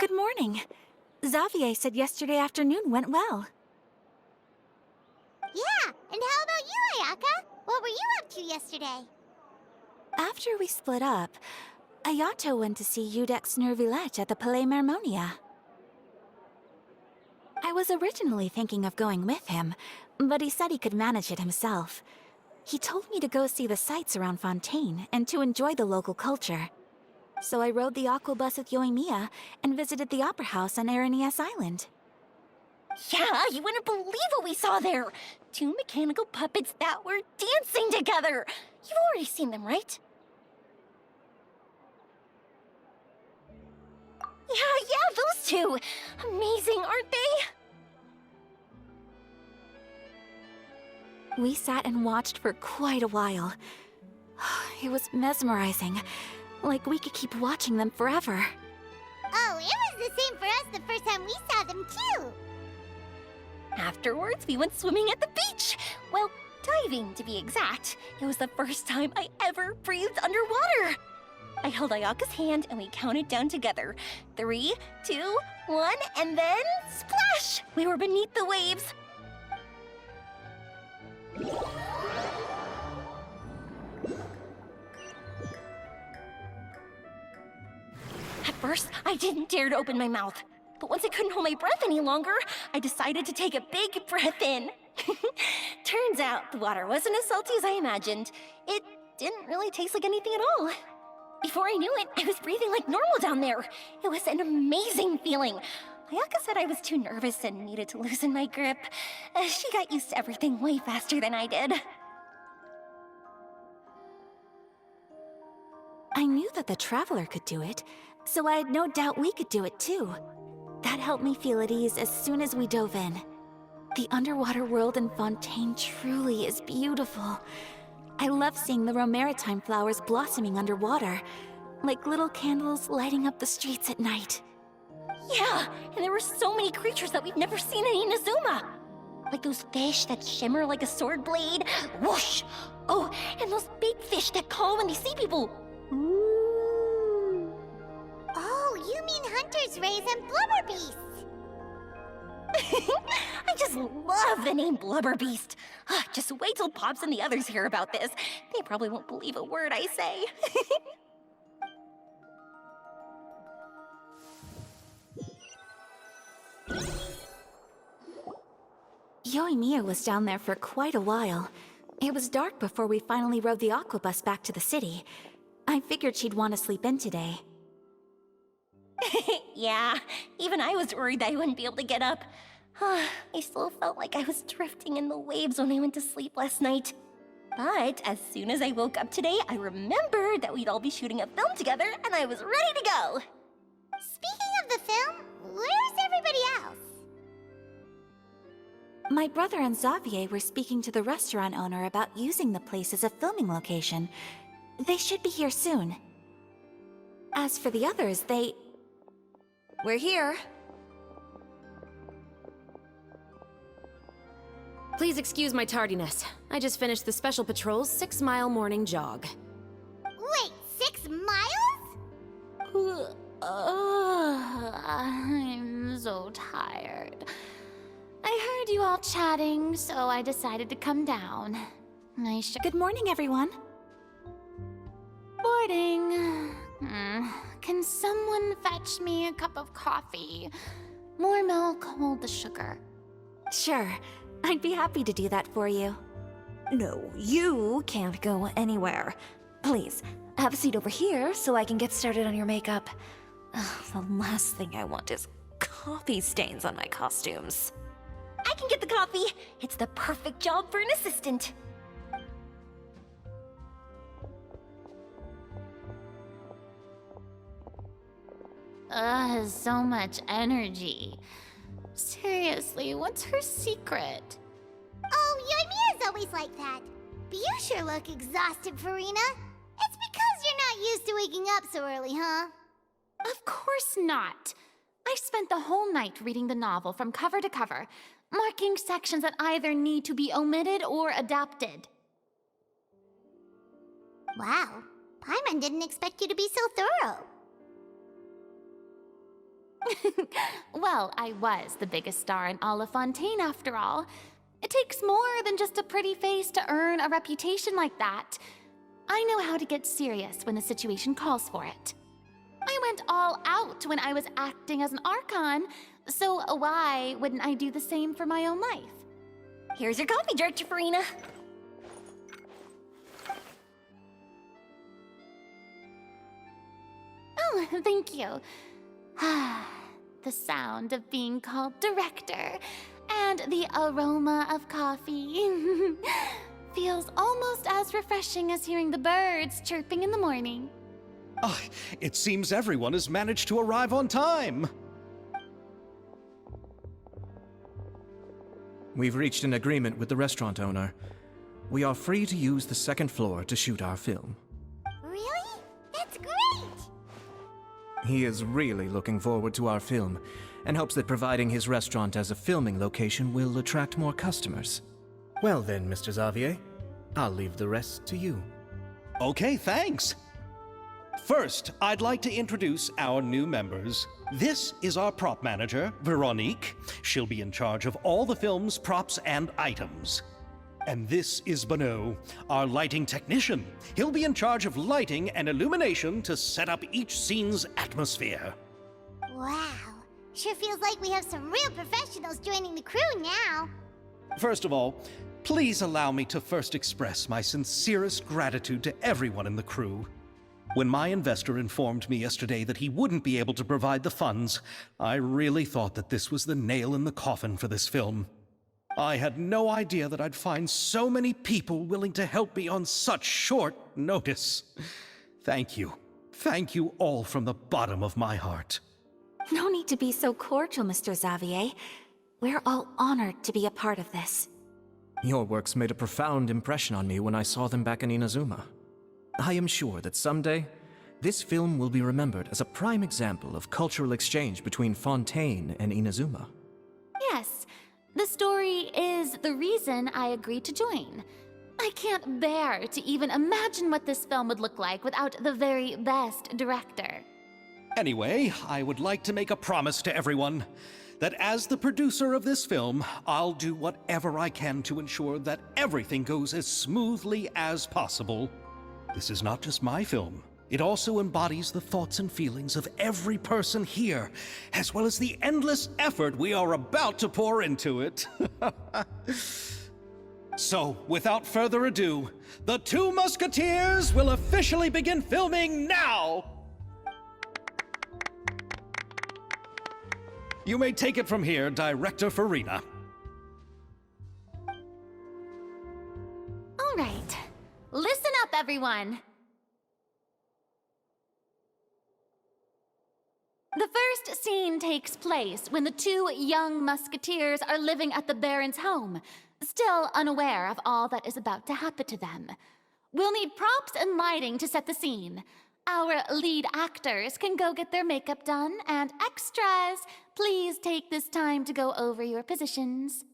Good morning. Xavier said yesterday afternoon went well. Yeah, and how about you, Ayaka? What were you up to yesterday? After we split up, Ayato went to see Udex Nervillette at the Palais Mermonia. I was originally thinking of going with him, but he said he could manage it himself. He told me to go see the sights around Fontaine and to enjoy the local culture. So I rode the aqua bus with Yoimiya and visited the Opera House on Aranias Island. Yeah, you wouldn't believe what we saw there! Two mechanical puppets that were dancing together! You've already seen them, right? Yeah, those two! Amazing, aren't they? We sat and watched for quite a while. It was mesmerizing. Like we could keep watching them forever. Oh, it was the same for us the first time we saw them, too! Afterwards, we went swimming at the beach! Well, diving, to be exact. It was the first time I ever breathed underwater! I held Ayaka's hand and we counted down together. 3, 2, 1, and then splash! We were beneath the waves. At first, I didn't dare to open my mouth. But once I couldn't hold my breath any longer, I decided to take a big breath in. Turns out the water wasn't as salty as I imagined. It didn't really taste like anything at all. Before I knew it, I was breathing like normal down there. It was an amazing feeling. Ayaka said I was too nervous and needed to loosen my grip. She got used to everything way faster than I did. I knew that the Traveler could do it, so I had no doubt we could do it too. That helped me feel at ease as soon as we dove in. The underwater world in Fontaine truly is beautiful. I love seeing the Romaritime flowers blossoming underwater, like little candles lighting up the streets at night. Yeah, and there were so many creatures that we've never seen in Inazuma. Like those fish that shimmer like a sword blade. Whoosh! Oh, and those big fish that call when they see people. Ooh. Oh, you mean Hunter's Rays and Blubber Beasts! I just love the name Blubber Beast. Just wait till Pops and the others hear about this. They probably won't believe a word I say. Yoimiya was down there for quite a while. It was dark before we finally rode the aqua bus back to the city. I figured she'd want to sleep in today. Yeah, even I was worried that I wouldn't be able to get up. I still felt like I was drifting in the waves when I went to sleep last night. But as soon as I woke up today, I remembered that we'd all be shooting a film together, and I was ready to go. Speaking of the film, where's everybody else? My brother and Xavier were speaking to the restaurant owner about using the place as a filming location. They should be here soon. As for the others, We're here. Please excuse my tardiness. I just finished the Special Patrol's 6-mile morning jog. Wait, 6 miles? I'm so tired. I heard you all chatting, so I decided to come down. Good morning, everyone. Boarding. Can someone fetch me a cup of coffee? More milk, hold the sugar. Sure. I'd be happy to do that for you. No, you can't go anywhere. Please, have a seat over here so I can get started on your makeup. The last thing I want is coffee stains on my costumes. I can get the coffee. It's the perfect job for an assistant. So much energy. Seriously, what's her secret? Oh, Yoimiya's always like that. But you sure look exhausted, Farina. It's because you're not used to waking up so early, huh? Of course not. I spent the whole night reading the novel from cover to cover, marking sections that either need to be omitted or adapted. Paimon didn't expect you to be so thorough. Well, I was the biggest star in all of Fontaine after all. It takes more than just a pretty face to earn a reputation like that. I know how to get serious when the situation calls for it. I went all out when I was acting as an Archon, so why wouldn't I do the same for my own life? Here's your coffee, Director Farina. Oh, thank you. The sound of being called director and the aroma of coffee feels almost as refreshing as hearing the birds chirping in the morning. Ah, it seems everyone has managed to arrive on time. We've reached an agreement with the restaurant owner. We are free to use the second floor to shoot our film. Really? That's great! He is really looking forward to our film, and hopes that providing his restaurant as a filming location will attract more customers. Well then, Mr. Xavier, I'll leave the rest to you. Okay, thanks. First, I'd like to introduce our new members. This is our prop manager, Veronique. She'll be in charge of all the film's props and items. And this is Bonneau, our lighting technician. He'll be in charge of lighting and illumination to set up each scene's atmosphere. Wow. Sure feels like we have some real professionals joining the crew now. First of all, please allow me to first express my sincerest gratitude to everyone in the crew. When my investor informed me yesterday that he wouldn't be able to provide the funds, I really thought that this was the nail in the coffin for this film. I had no idea that I'd find so many people willing to help me on such short notice. Thank you. Thank you all from the bottom of my heart. No need to be so cordial, Mr. Xavier. We're all honored to be a part of this. Your works made a profound impression on me when I saw them back in Inazuma. I am sure that someday, this film will be remembered as a prime example of cultural exchange between Fontaine and Inazuma. Yes, the story is the reason I agreed to join. I can't bear to even imagine what this film would look like without the very best director. Anyway, I would like to make a promise to everyone that as the producer of this film, I'll do whatever I can to ensure that everything goes as smoothly as possible. This is not just my film. It also embodies the thoughts and feelings of every person here, as well as the endless effort we are about to pour into it. So, without further ado, the Two Musketeers will officially begin filming now! You may take it from here, Director Farina. All right, listen up, everyone. The first scene takes place when the two young musketeers are living at the Baron's home, still unaware of all that is about to happen to them. We'll need props and lighting to set the scene. Our lead actors can go get their makeup done, and extras, please take this time to go over your positions.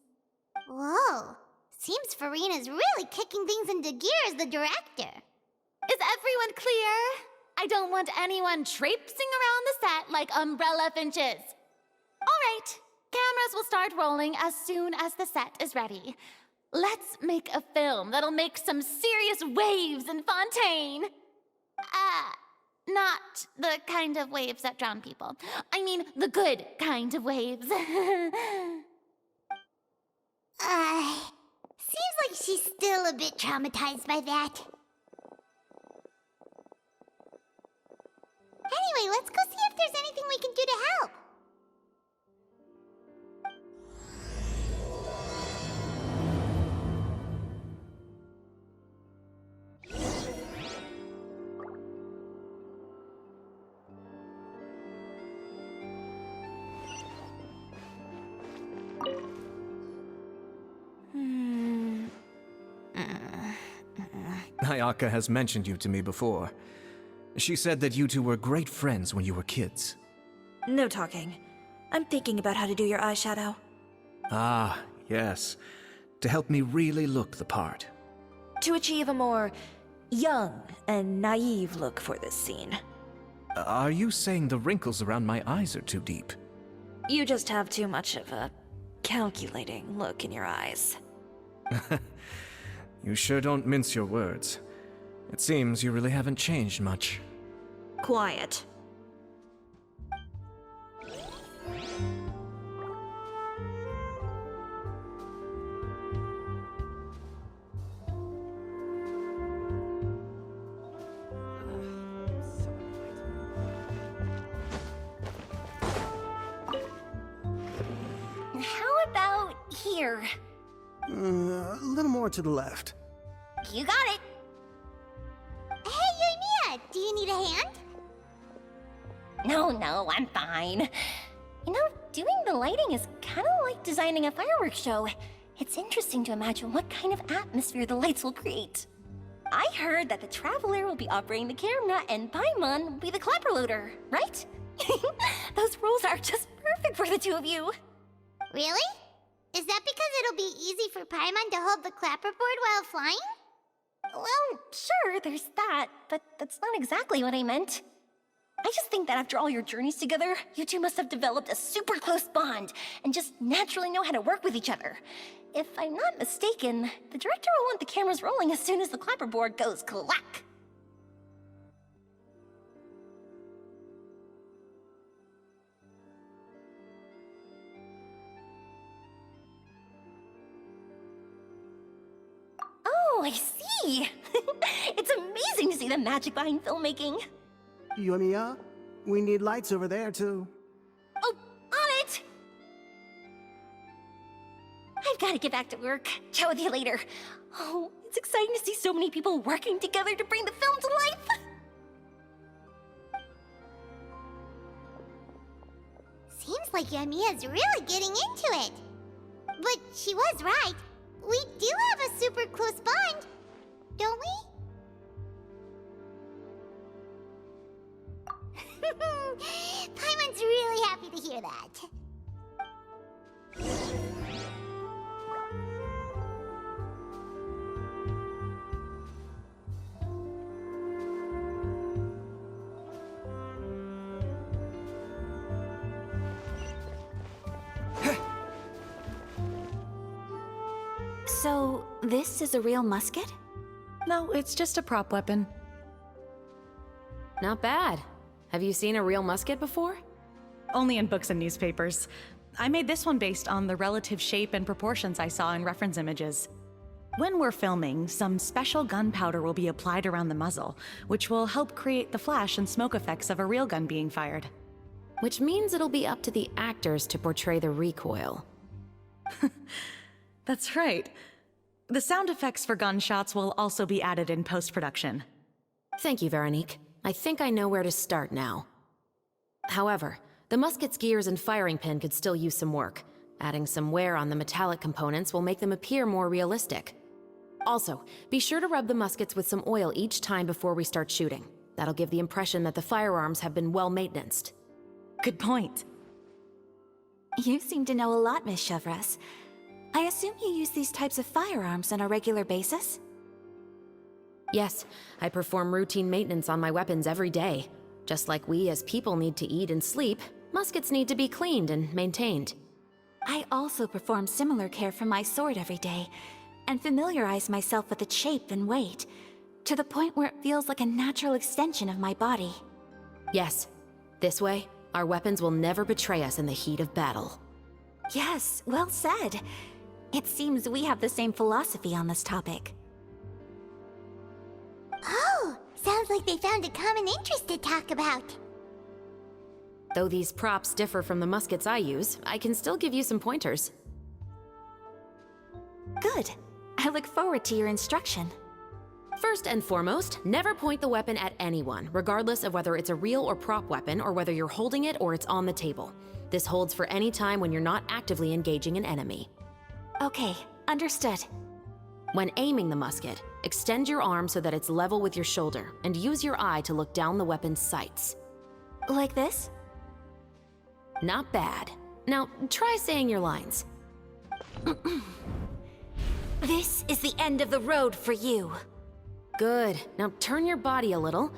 Whoa. Seems Farina's really kicking things into gear as the director. Is everyone clear? I don't want anyone traipsing around the set like umbrella finches. All right, cameras will start rolling as soon as the set is ready. Let's make a film that'll make some serious waves in Fontaine. Not the kind of waves that drown people. I mean, the good kind of waves. Seems like she's still a bit traumatized by that. Anyway, let's go see if there's anything we can do to help. Ayaka has mentioned you to me before. She said that you two were great friends when you were kids. No talking. I'm thinking about how to do your eyeshadow. Ah, yes. To help me really look the part. To achieve a more young and naive look for this scene. Are you saying the wrinkles around my eyes are too deep? You just have too much of a calculating look in your eyes. You sure don't mince your words. It seems you really haven't changed much. Quiet. How about here? A little more to the left. You got it. Hey, Yoimiya, do you need a hand? No, I'm fine. You know, doing the lighting is kind of like designing a fireworks show. It's interesting to imagine what kind of atmosphere the lights will create. I heard that the Traveler will be operating the camera and Paimon will be the clapper loader, right? Those roles are just perfect for the two of you. Really? Is that because it'll be easy for Paimon to hold the clapperboard while flying? Well, sure, there's that, but that's not exactly what I meant. I just think that after all your journeys together, you two must have developed a super close bond and just naturally know how to work with each other. If I'm not mistaken, the director will want the cameras rolling as soon as the clapperboard goes clack. Oh, I see! It's amazing to see the magic behind filmmaking. Yoimiya, we need lights over there, too. Oh, on it! I've got to get back to work. Chat with you later. Oh, it's exciting to see so many people working together to bring the film to life. Seems like Yoimiya's really getting into it. But she was right. We do have a super close bond, don't we? Paimon's really happy to hear that. So, this is a real musket? No, it's just a prop weapon. Not bad. Have you seen a real musket before? Only in books and newspapers. I made this one based on the relative shape and proportions I saw in reference images. When we're filming, some special gunpowder will be applied around the muzzle, which will help create the flash and smoke effects of a real gun being fired. Which means it'll be up to the actors to portray the recoil. That's right. The sound effects for gunshots will also be added in post-production. Thank you, Veronique. I think I know where to start now. However, the musket's gears and firing pin could still use some work. Adding some wear on the metallic components will make them appear more realistic. Also, be sure to rub the muskets with some oil each time before we start shooting. That'll give the impression that the firearms have been well maintained. Good point. You seem to know a lot, Miss Chevres. I assume you use these types of firearms on a regular basis? Yes, I perform routine maintenance on my weapons every day. Just like we as people need to eat and sleep, muskets need to be cleaned and maintained. I also perform similar care for my sword every day, and familiarize myself with its shape and weight, to the point where it feels like a natural extension of my body. Yes, this way, our weapons will never betray us in the heat of battle. Yes, well said. It seems we have the same philosophy on this topic. Oh, sounds like they found a common interest to talk about. Though these props differ from the muskets I use, I can still give you some pointers. Good. I look forward to your instruction. First and foremost, never point the weapon at anyone, regardless of whether it's a real or prop weapon or whether you're holding it or it's on the table. This holds for any time when you're not actively engaging an enemy. Okay, understood. When aiming the musket, extend your arm so that it's level with your shoulder, and use your eye to look down the weapon's sights. Like this? Not bad. Now, try saying your lines. This is the end of the road for you. Good. Now turn your body a little.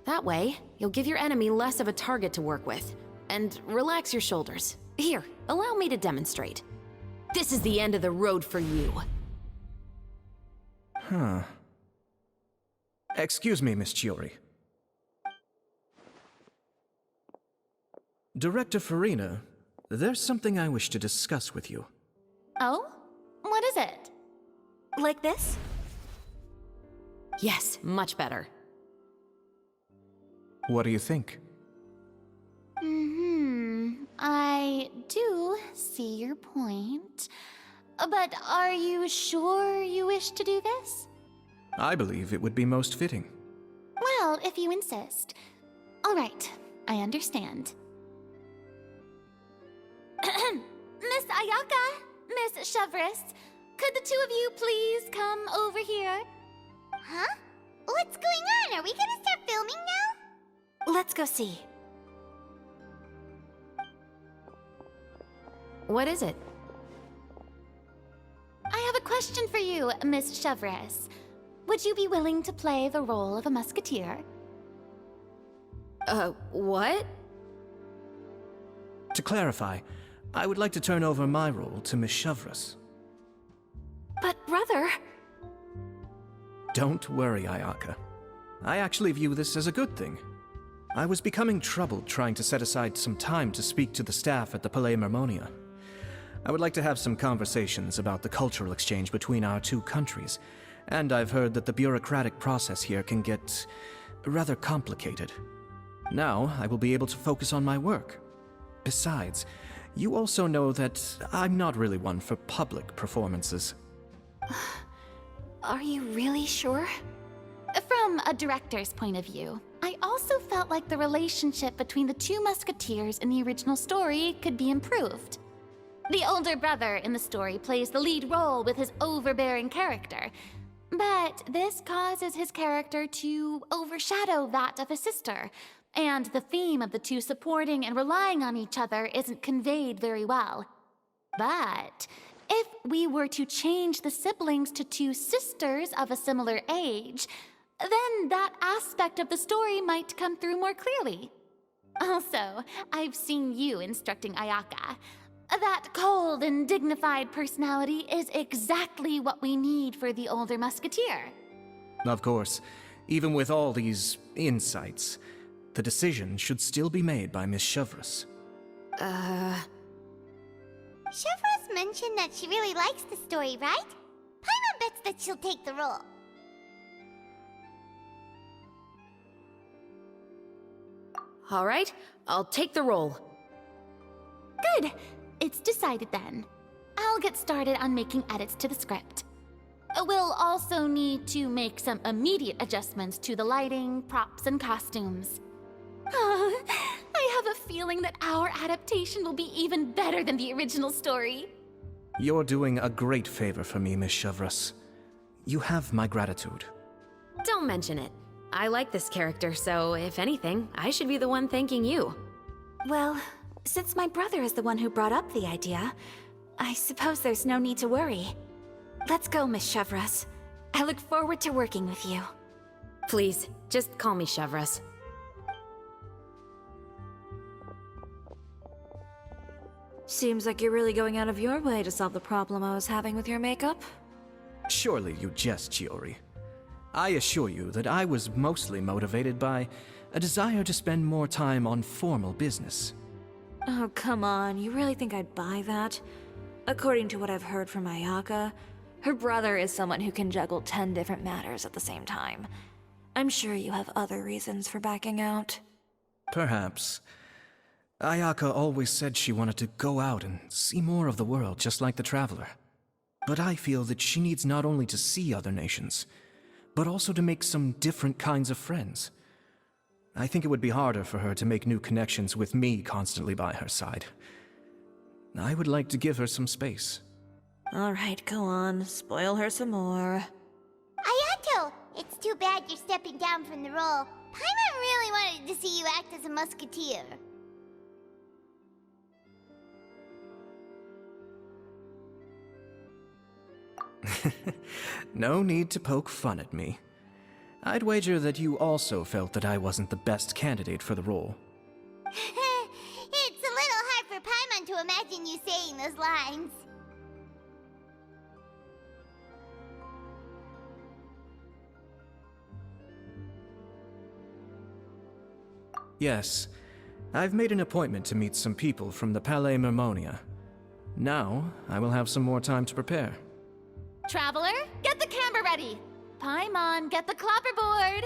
That way, you'll give your enemy less of a target to work with. And relax your shoulders. Here, allow me to demonstrate. This is the end of the road for you. Huh. Excuse me, Miss Chiori. Director Farina, there's something I wish to discuss with you. Oh? What is it? Like this? Yes, much better. What do you think? I do see your point. But are you sure you wish to do this? I believe it would be most fitting. Well, if you insist. All right, I understand. Miss Ayaka, Miss Chevres, could the two of you please come over here? Huh? What's going on? Are we gonna start filming now? Let's go see. What is it? I have a question for you, Miss Chevres. Would you be willing to play the role of a musketeer? What? To clarify, I would like to turn over my role to Miss Chevres. But brother... Don't worry, Ayaka. I actually view this as a good thing. I was becoming troubled trying to set aside some time to speak to the staff at the Palais Mermonia. I would like to have some conversations about the cultural exchange between our two countries, and I've heard that the bureaucratic process here can get rather complicated. Now, I will be able to focus on my work. Besides, you also know that I'm not really one for public performances. Are you really sure? From a director's point of view, I also felt like the relationship between the two musketeers in the original story could be improved. The older brother in the story plays the lead role with his overbearing character, but this causes his character to overshadow that of his sister, and the theme of the two supporting and relying on each other isn't conveyed very well. But if we were to change the siblings to two sisters of a similar age, then that aspect of the story might come through more clearly. Also, I've seen you instructing Ayaka. That cold and dignified personality is exactly what we need for the older musketeer. Of course, even with all these insights, the decision should still be made by Miss Chevres. Chevres mentioned that she really likes the story, right? Paimon bets that she'll take the role. All right, I'll take the role. Good. It's decided then. I'll get started on making edits to the script. We'll also need to make some immediate adjustments to the lighting, props, and costumes. I have a feeling that our adaptation will be even better than the original story. You're doing a great favor for me, Miss Chevres. You have my gratitude. Don't mention it. I like this character, so if anything, I should be the one thanking you. Well, since my brother is the one who brought up the idea, I suppose there's no need to worry. Let's go, Miss Chevres. I look forward to working with you. Please, just call me Chevres. Seems like you're really going out of your way to solve the problem I was having with your makeup. Surely you jest, Chiori. I assure you that I was mostly motivated by a desire to spend more time on formal business. Oh, come on. You really think I'd buy that? According to what I've heard from Ayaka, her brother is someone who can juggle 10 different matters at the same time. I'm sure you have other reasons for backing out. Perhaps. Ayaka always said she wanted to go out and see more of the world, just like the Traveler. But I feel that she needs not only to see other nations, but also to make some different kinds of friends. I think it would be harder for her to make new connections with me constantly by her side. I would like to give her some space. All right, go on. Spoil her some more. Ayato, it's too bad you're stepping down from the role. Paimon really wanted to see you act as a musketeer. No need to poke fun at me. I'd wager that you also felt that I wasn't the best candidate for the role. It's a little hard for Paimon fun to imagine you saying those lines. Yes, I've made an appointment to meet some people from the Palais Mermonia. Now, I will have some more time to prepare. Traveler, get the camera ready. Paimon, get the clapperboard.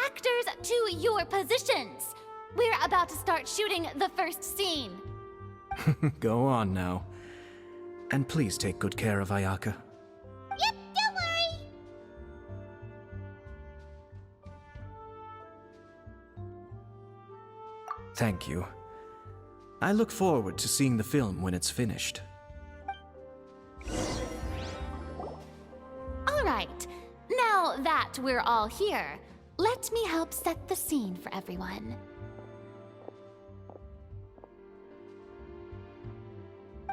Actors, to your positions. We're about to start shooting the first scene. Go on now. And please take good care of Ayaka. Yep, don't worry. Thank you. I look forward to seeing the film when it's finished. All right, now that we're all here, let me help set the scene for everyone.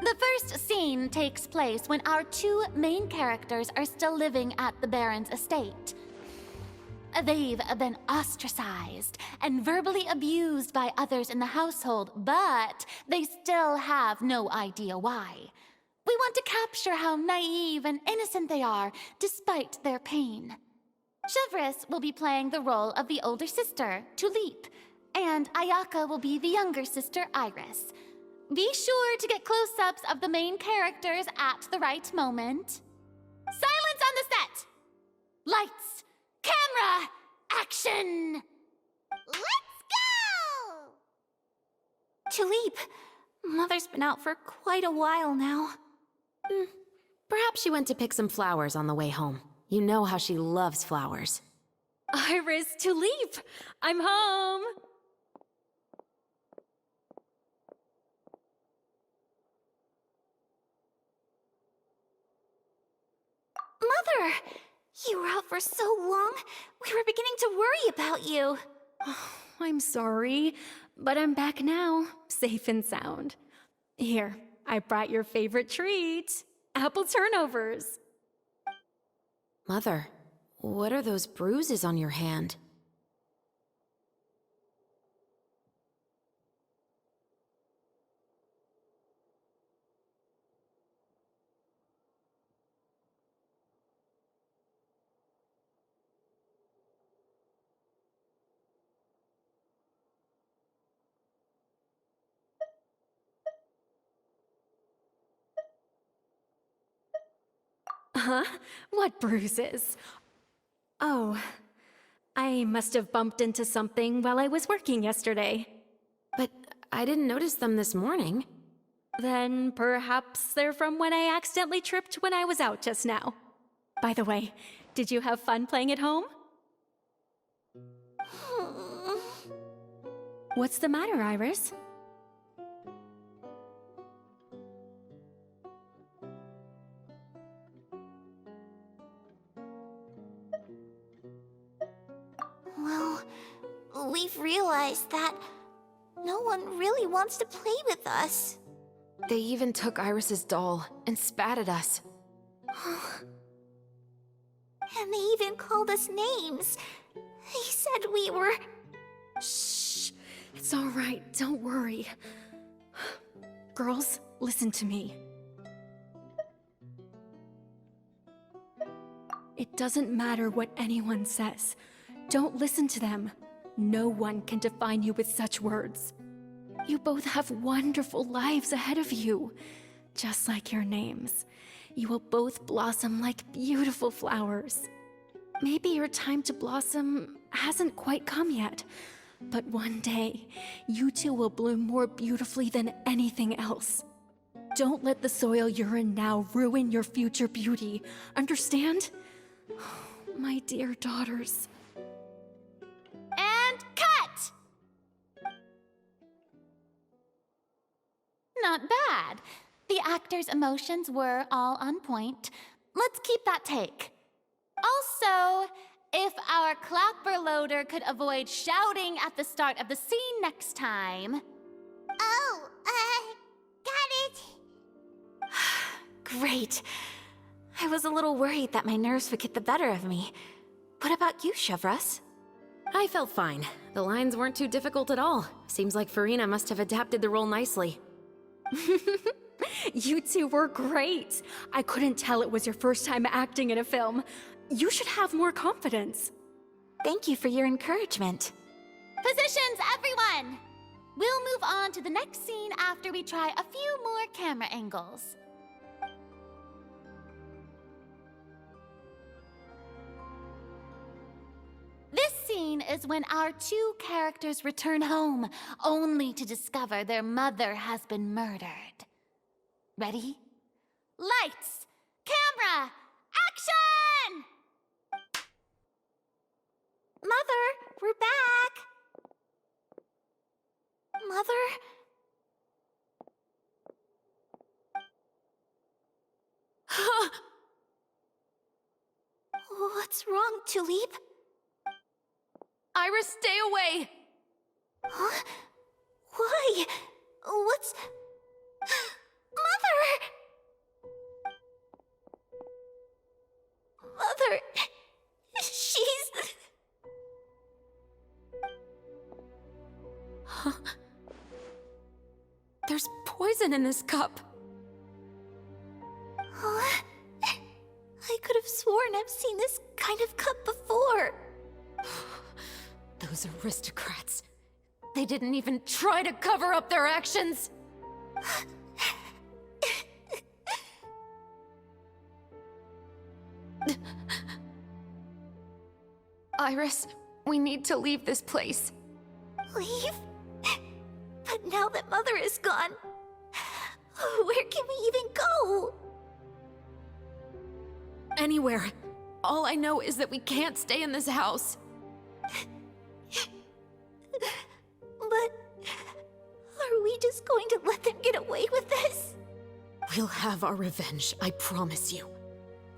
The first scene takes place when our two main characters are still living at the Baron's estate. They've been ostracized and verbally abused by others in the household, but they still have no idea why. We want to capture how naive and innocent they are, despite their pain. Chevris will be playing the role of the older sister, Tulip, and Ayaka will be the younger sister, Iris. Be sure to get close-ups of the main characters at the right moment. Silence on the set! Lights! Camera! Action! Let's go! Tulip, Mother's been out for quite a while now. Perhaps she went to pick some flowers on the way home. You know how she loves flowers. Iris, Tulip! I'm home! Mother! You were out for so long, we were beginning to worry about you. I'm sorry, but I'm back now, safe and sound. Here, I brought your favorite treat, apple turnovers. Mother, what are those bruises on your hand? Huh? What bruises? Oh, I must have bumped into something while I was working yesterday. But I didn't notice them this morning. Then perhaps they're from when I accidentally tripped when I was out just now. By the way, did you have fun playing at home? What's the matter, Iris? Well, we've realized that no one really wants to play with us. They even took Iris's doll and spat at us. And they even called us names. They said we were... Shh! It's all right, don't worry. Girls, listen to me. It doesn't matter what anyone says. Don't listen to them. No one can define you with such words. You both have wonderful lives ahead of you. Just like your names. You will both blossom like beautiful flowers. Maybe your time to blossom hasn't quite come yet, but one day, you two will bloom more beautifully than anything else. Don't let the soil you're in now ruin your future beauty. Understand? My dear daughters. And cut! Not bad. The actors' emotions were all on point. Let's keep that take. Also, if our clapper loader could avoid shouting at the start of the scene next time. Oh, got it. Great. I was a little worried that my nerves would get the better of me. What about you, Chevris? I felt fine. The lines weren't too difficult at all. Seems like Farina must have adapted the role nicely. You two were great. I couldn't tell it was your first time acting in a film. You should have more confidence. Thank you for your encouragement. Positions, everyone! We'll move on to the next scene after we try a few more camera angles. This scene is when our two characters return home, only to discover their mother has been murdered. Ready? Lights! Camera! Action! Mother, we're back! Mother? What's wrong, Tulip? Iris, stay away! Huh? Why? What's... Mother! Mother... She's... Huh? There's poison in this cup. Huh? I could have sworn I've seen this kind of cup before. Those aristocrats. They didn't even try to cover up their actions. Iris, we need to leave this place. Leave? But now that Mother is gone, where can we even go? Anywhere. All I know is that we can't stay in this house. But are we just going to let them get away with this? We'll have our revenge, I promise you.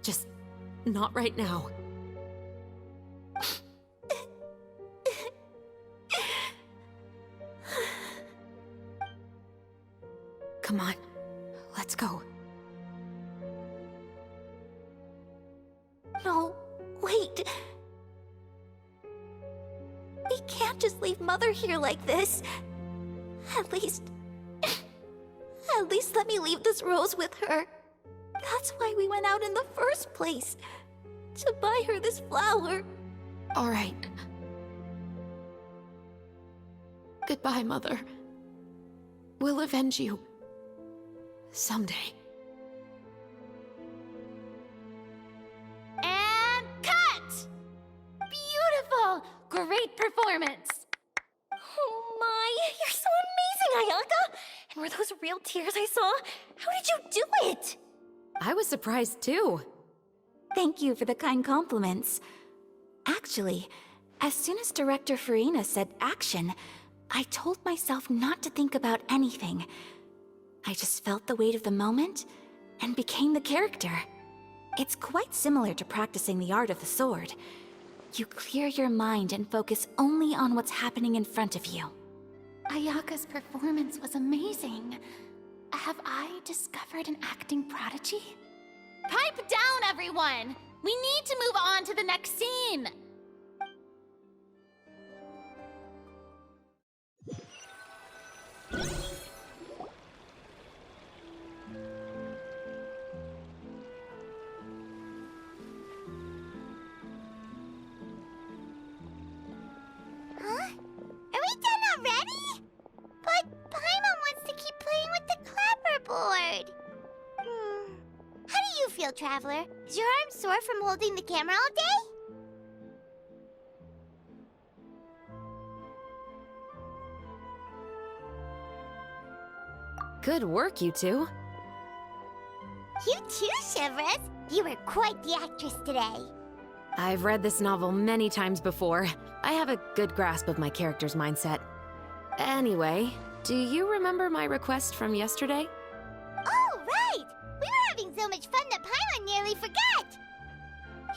Just not right now. Come on, let's go. No, wait. We can't just leave Mother here like this. At least let me leave this rose with her. That's why we went out in the first place. To buy her this flower. All right. Goodbye, Mother. We'll avenge you. Someday. And cut! Beautiful! Great performance! Oh my, you're so amazing, Ayaka! And were those real tears I saw? How did you do it? I was surprised too. Thank you for the kind compliments. Actually, as soon as Director Farina said action, I told myself not to think about anything. I just felt the weight of the moment and became the character. It's quite similar to practicing the art of the sword. You clear your mind and focus only on what's happening in front of you. Ayaka's performance was amazing. Have I discovered an acting prodigy? Pipe down, everyone! We need to move on to the next scene! Huh? Are we done already? But Paimon wants to keep playing with the clapperboard. How do you feel, Traveler? Is your arm sore from holding the camera all day? Good work, you two. You too, Shivers. You were quite the actress today. I've read this novel many times before. I have a good grasp of my character's mindset. Anyway, do you remember my request from yesterday? Oh, right! We were having so much fun that Paimon nearly forgot!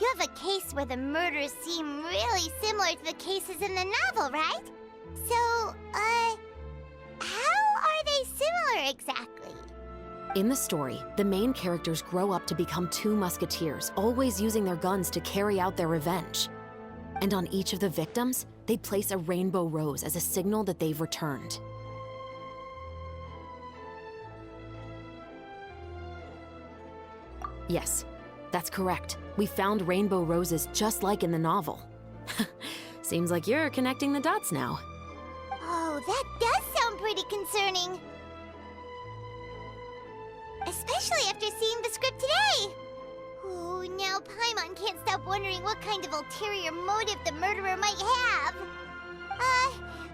You have a case where the murders seem really similar to the cases in the novel, right? So, how are they similar exactly? In the story, the main characters grow up to become two musketeers, always using their guns to carry out their revenge. And on each of the victims, they place a rainbow rose as a signal that they've returned. Yes, that's correct. We found rainbow roses just like in the novel. Seems like you're connecting the dots now. Oh, that does sound pretty concerning. Especially after seeing the script today. Oh, now Paimon can't stop wondering what kind of ulterior motive the murderer might have.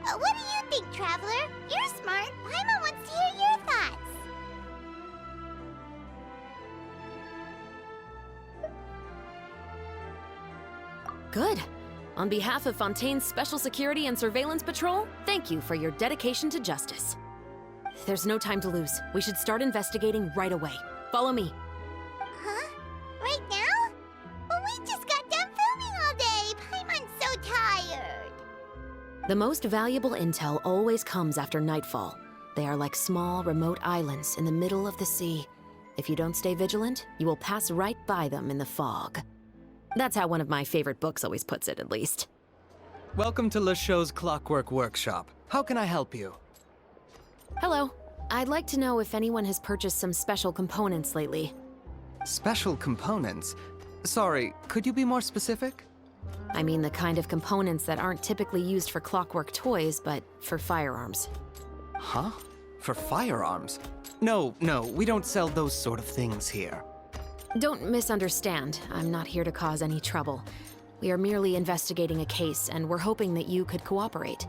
What do you think, Traveler? You're smart. Paimon wants to hear your thoughts. Good. On behalf of Fontaine's Special Security and Surveillance Patrol, thank you for your dedication to justice. There's no time to lose. We should start investigating right away. Follow me. Huh? Right now? But we just got done filming all day. Paimon's so tired. The most valuable intel always comes after nightfall. They are like small, remote islands in the middle of the sea. If you don't stay vigilant, you will pass right by them in the fog. That's how one of my favorite books always puts it, at least. Welcome to Le Show's Clockwork Workshop. How can I help you? Hello. I'd like to know if anyone has purchased some special components lately. Special components? Sorry, could you be more specific? I mean the kind of components that aren't typically used for clockwork toys, but for firearms. Huh? For firearms? No, we don't sell those sort of things here. Don't misunderstand. I'm not here to cause any trouble. We are merely investigating a case, and we're hoping that you could cooperate.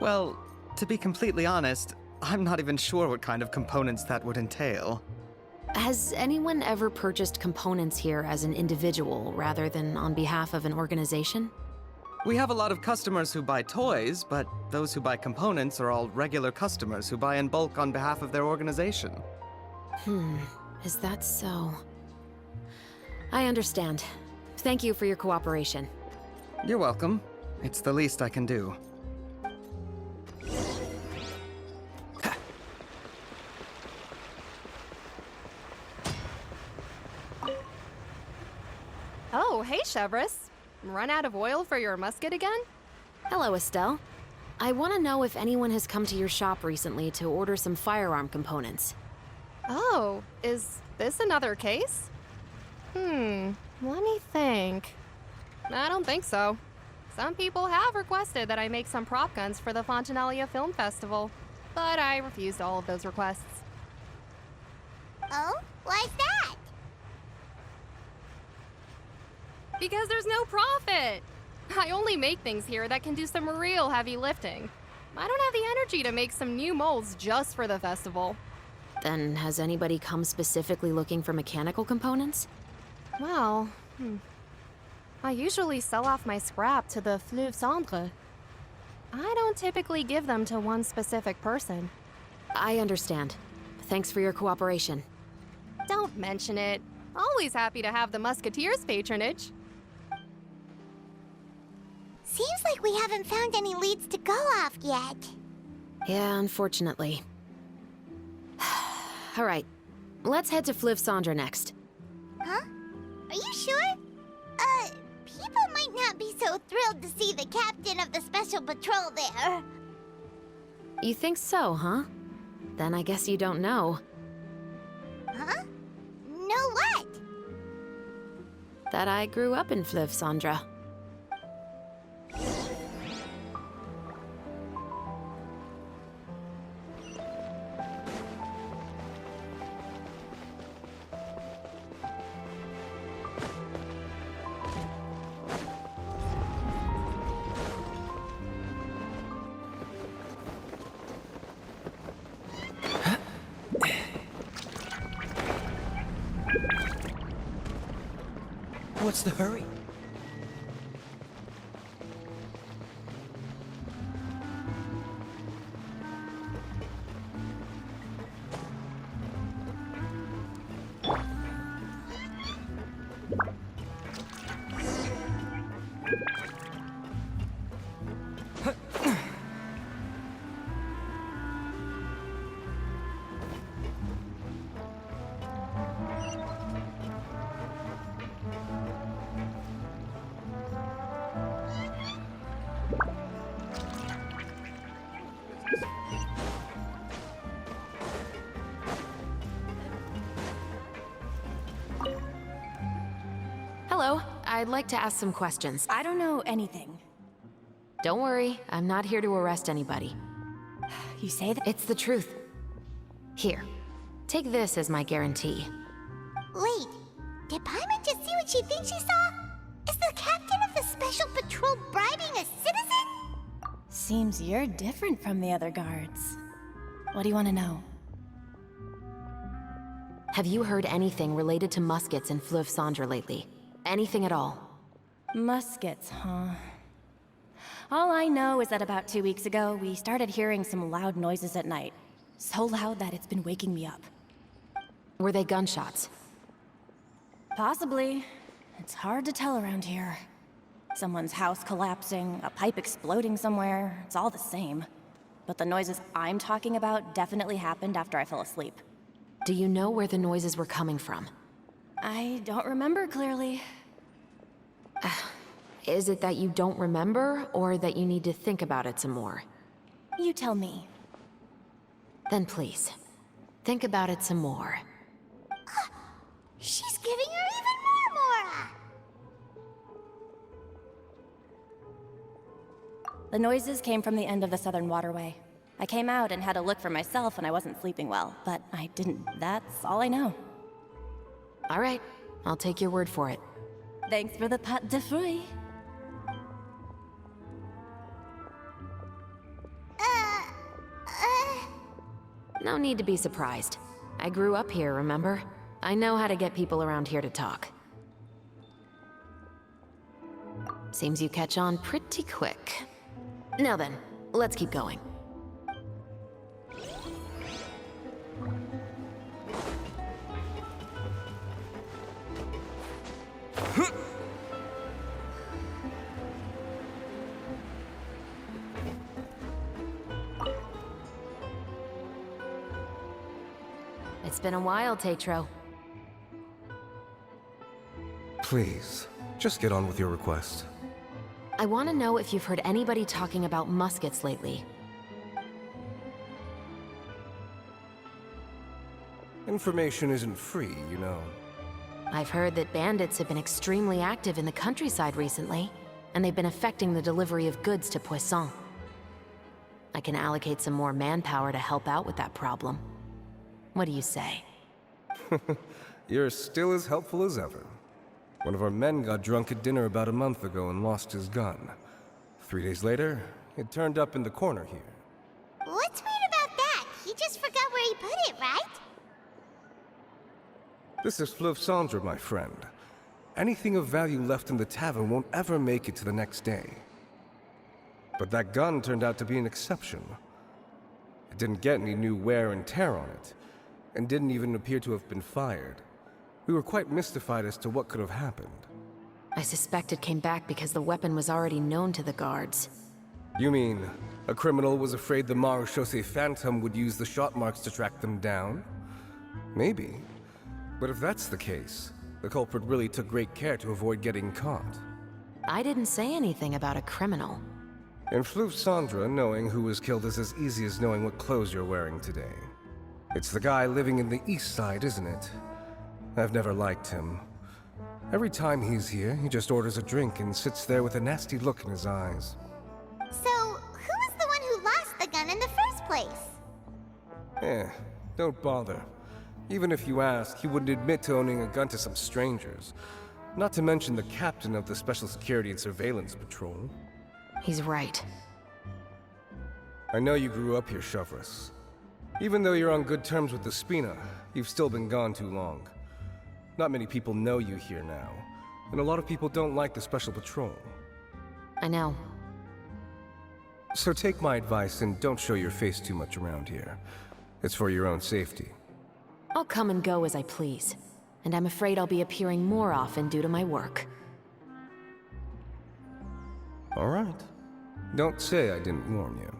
Well, to be completely honest, I'm not even sure what kind of components that would entail. Has anyone ever purchased components here as an individual rather than on behalf of an organization? We have a lot of customers who buy toys, but those who buy components are all regular customers who buy in bulk on behalf of their organization. Is that so? I understand. Thank you for your cooperation. You're welcome. It's the least I can do. Oh, hey, Chevris. Run out of oil for your musket again? Hello, Estelle. I want to know if anyone has come to your shop recently to order some firearm components. Oh, is this another case? Let me think. I don't think so. Some people have requested that I make some prop guns for the Fontanalia Film Festival, but I refused all of those requests. Oh? Why's that? Because there's no profit! I only make things here that can do some real heavy lifting. I don't have the energy to make some new molds just for the festival. Then has anybody come specifically looking for mechanical components? Well, I usually sell off my scrap to the Fleuve Cendre. I don't typically give them to one specific person. I understand. Thanks for your cooperation. Don't mention it. Always happy to have the Musketeers' patronage. Seems like we haven't found any leads to go off yet. Yeah, unfortunately. All right, let's head to Fleuve Cendre next. Huh? Are you sure? People might not be so thrilled to see the captain of the special patrol there. You think so, huh? Then I guess you don't know. Huh? Know what? That I grew up in Fleuve Cendre. What's the hurry? I'd like to ask some questions. I don't know anything. Don't worry, I'm not here to arrest anybody. You say that? It's the truth. Here, take this as my guarantee. Wait, did Paimon just see what she thinks she saw? Is the captain of the Special Patrol bribing a citizen? Seems you're different from the other guards. What do you want to know? Have you heard anything related to Muskets and Fleuve Cendre lately? Anything at all? Muskets, huh? All I know is that about 2 weeks ago, we started hearing some loud noises at night. So loud that it's been waking me up. Were they gunshots? Possibly. It's hard to tell around here. Someone's house collapsing, a pipe exploding somewhere, it's all the same. But the noises I'm talking about definitely happened after I fell asleep. Do you know where the noises were coming from? I don't remember clearly. Is it that you don't remember, or that you need to think about it some more? You tell me. Then please, think about it some more. She's giving her even more Mora! The noises came from the end of the Southern Waterway. I came out and had a look for myself when I wasn't sleeping well, but I didn't. That's all I know. All right, I'll take your word for it. Thanks for the pâte de fruits. No need to be surprised. I grew up here, remember? I know how to get people around here to talk. Seems you catch on pretty quick. Now then, let's keep going. It's been a while, Tetro. Please, just get on with your request. I want to know if you've heard anybody talking about muskets lately. Information isn't free, you know. I've heard that bandits have been extremely active in the countryside recently, and they've been affecting the delivery of goods to Poisson. I can allocate some more manpower to help out with that problem. What do you say? You're still as helpful as ever. One of our men got drunk at dinner about a month ago and lost his gun. 3 days later, it turned up in the corner here. What's weird about that? He just forgot where he put it, right? This is Fleuve Cendre, my friend. Anything of value left in the tavern won't ever make it to the next day. But that gun turned out to be an exception. It didn't get any new wear and tear on it, and didn't even appear to have been fired. We were quite mystified as to what could have happened. I suspect it came back because the weapon was already known to the guards. You mean, a criminal was afraid the Marechaussee Phantom would use the shot marks to track them down? Maybe. But if that's the case, the culprit really took great care to avoid getting caught. I didn't say anything about a criminal. In Fleuve Cendre, knowing who was killed is as easy as knowing what clothes you're wearing today. It's the guy living in the east side, isn't it? I've never liked him. Every time he's here, he just orders a drink and sits there with a nasty look in his eyes. So, who was the one who lost the gun in the first place? Don't bother. Even if you ask, he wouldn't admit to owning a gun to some strangers. Not to mention the captain of the Special Security and Surveillance Patrol. He's right. I know you grew up here, Chevreuse. Even though you're on good terms with the Spina, you've still been gone too long. Not many people know you here now, and a lot of people don't like the Special Patrol. I know. So take my advice and don't show your face too much around here. It's for your own safety. I'll come and go as I please, and I'm afraid I'll be appearing more often due to my work. All right. Don't say I didn't warn you.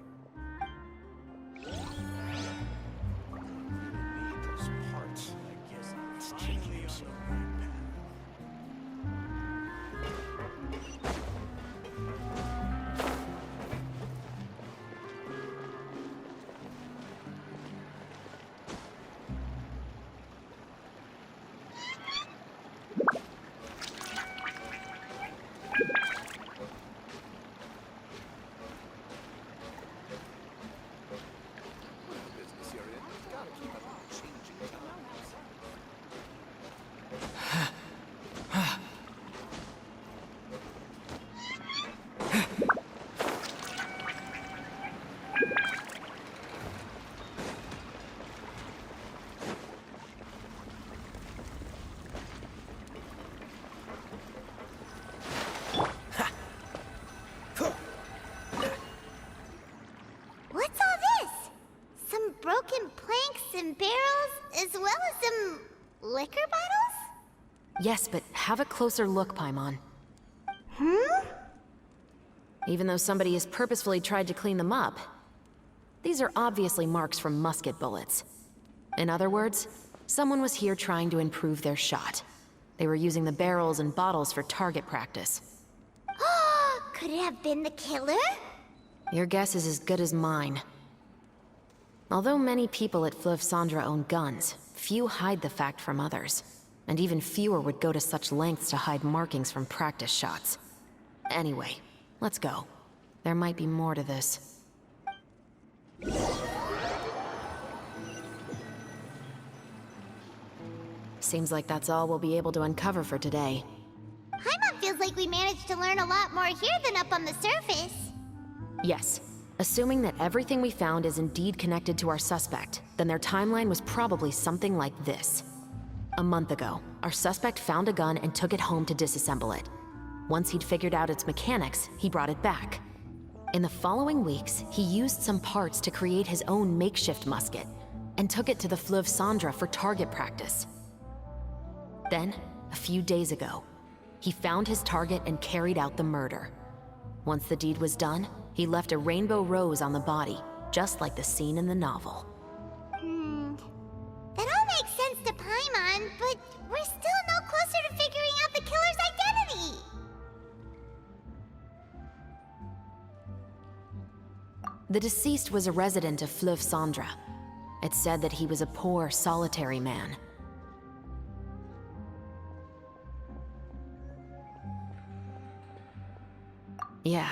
and barrels, as well as some liquor bottles? Yes, but have a closer look, Paimon. Even though somebody has purposefully tried to clean them up, these are obviously marks from musket bullets. In other words, someone was here trying to improve their shot. They were using the barrels and bottles for target practice. Could it have been the killer? Your guess is as good as mine. Although many people at Fleuve Cendra own guns, few hide the fact from others. And even fewer would go to such lengths to hide markings from practice shots. Anyway, let's go. There might be more to this. Seems like that's all we'll be able to uncover for today. Paimon feels like we managed to learn a lot more here than up on the surface. Yes. Assuming that everything we found is indeed connected to our suspect, then their timeline was probably something like this. A month ago, our suspect found a gun and took it home to disassemble it. Once he'd figured out its mechanics, he brought it back. In the following weeks, he used some parts to create his own makeshift musket, and took it to the Fleuve Cendra for target practice. Then, a few days ago, he found his target and carried out the murder. Once the deed was done, he left a rainbow rose on the body, just like the scene in the novel. That all makes sense to Paimon, but we're still no closer to figuring out the killer's identity. The deceased was a resident of Fleuve Cendra. It's said that he was a poor, solitary man. Yeah,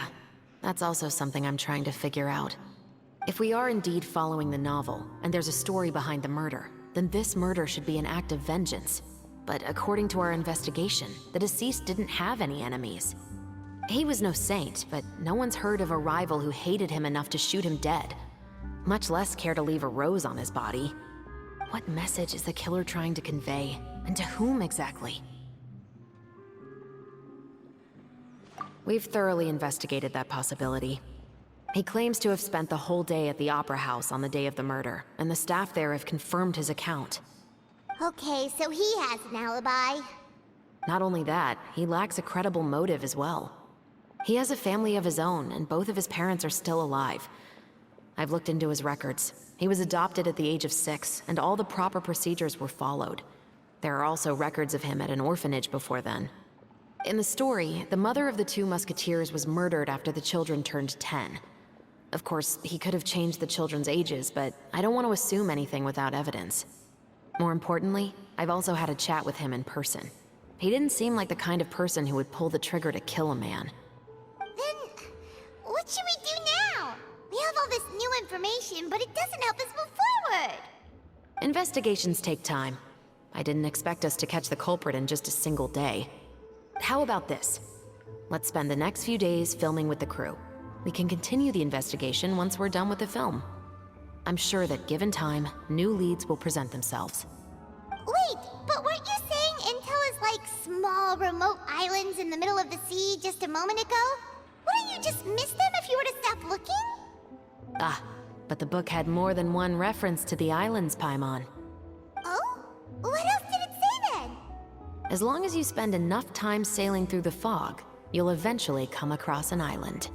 that's also something I'm trying to figure out. If we are indeed following the novel, and there's a story behind the murder, then this murder should be an act of vengeance. But according to our investigation, the deceased didn't have any enemies. He was no saint, but no one's heard of a rival who hated him enough to shoot him dead, much less care to leave a rose on his body. What message is the killer trying to convey, and to whom exactly? We've thoroughly investigated that possibility. He claims to have spent the whole day at the Opera House on the day of the murder, and the staff there have confirmed his account. Okay, so he has an alibi. Not only that, he lacks a credible motive as well. He has a family of his own, and both of his parents are still alive. I've looked into his records. He was adopted at the age of 6, and all the proper procedures were followed. There are also records of him at an orphanage before then. In the story, the mother of the 2 musketeers was murdered after the children turned 10. Of course, he could have changed the children's ages, but I don't want to assume anything without evidence. More importantly, I've also had a chat with him in person. He didn't seem like the kind of person who would pull the trigger to kill a man. Then, what should we do now? We have all this new information, but it doesn't help us move forward. Investigations take time. I didn't expect us to catch the culprit in just a single day. How about this? Let's spend the next few days filming with the crew. We can continue the investigation once we're done with the film. I'm sure that given time, new leads will present themselves. Wait, but weren't you saying Intel is like small, remote islands in the middle of the sea just a moment ago? Wouldn't you just miss them if you were to stop looking? Ah, but the book had more than one reference to the islands, Paimon. Oh? What else did it say then? As long as you spend enough time sailing through the fog, you'll eventually come across an island.